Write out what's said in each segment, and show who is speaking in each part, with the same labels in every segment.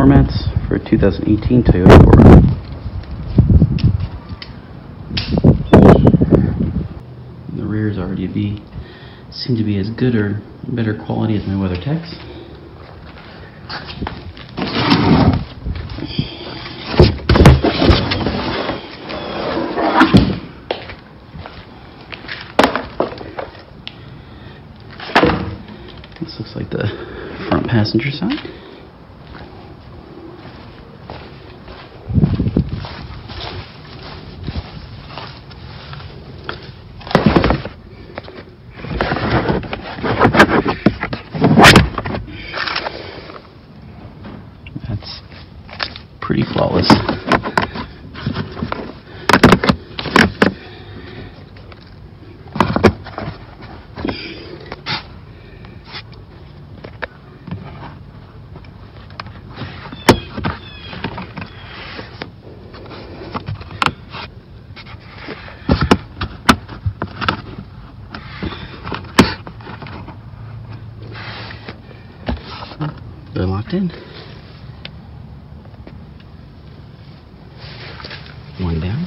Speaker 1: floor mats for a 2018 Toyota 4Runner. The rears already seem to be as good or better quality as my WeatherTechs. This looks like the front passenger side. That's pretty flawless. They're locked in. One down.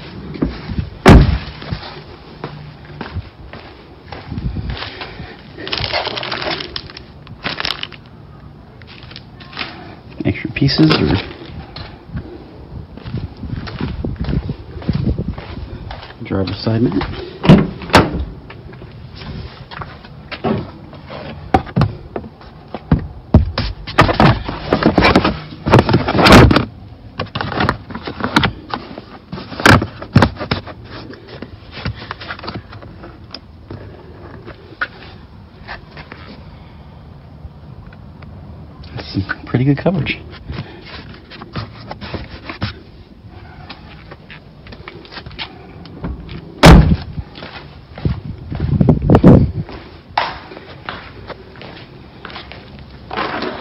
Speaker 1: Extra pieces or driver's side mat. Some pretty good coverage.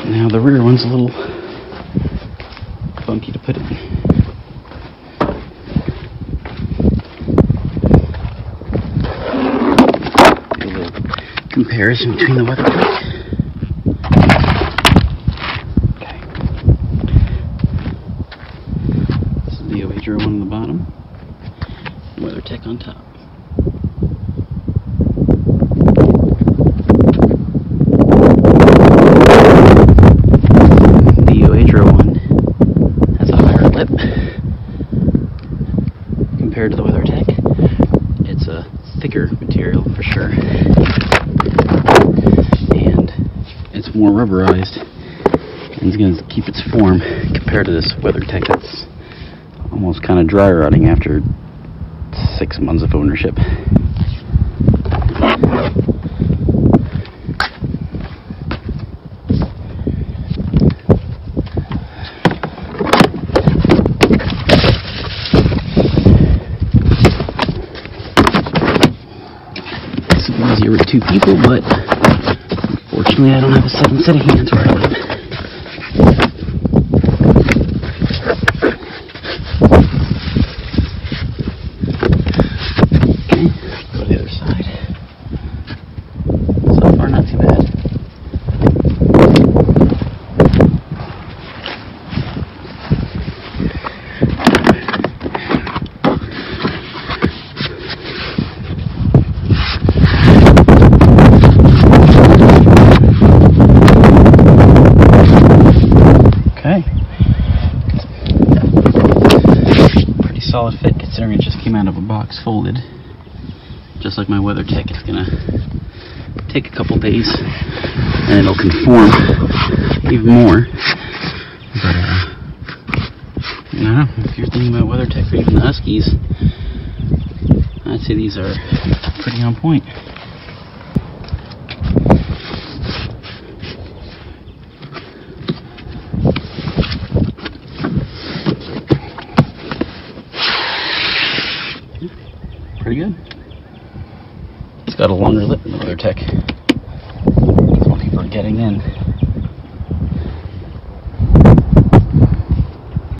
Speaker 1: Now the rear one's a little funky to put in. A little comparison between the WeatherTech. The OEDRO one on the bottom, WeatherTech on top. The OEDRO one has a higher lip compared to the WeatherTech. It's a thicker material for sure, and it's more rubberized, and it's going to keep its form compared to this WeatherTech that's almost kind of dry rotting after 6 months of ownership. This would be easier with 2 people, but unfortunately I don't have a second set of hands where I live. Go to the other side. So far, not too bad. Okay. Pretty solid fit considering it just came out of a box folded. Just like my WeatherTech, it's gonna take a couple days and it'll conform even more. But I don't know, if you're thinking about WeatherTech or even the Huskies, I'd say these are pretty on point. Pretty good. It's got a longer lip than the WeatherTech. That's what people are getting in.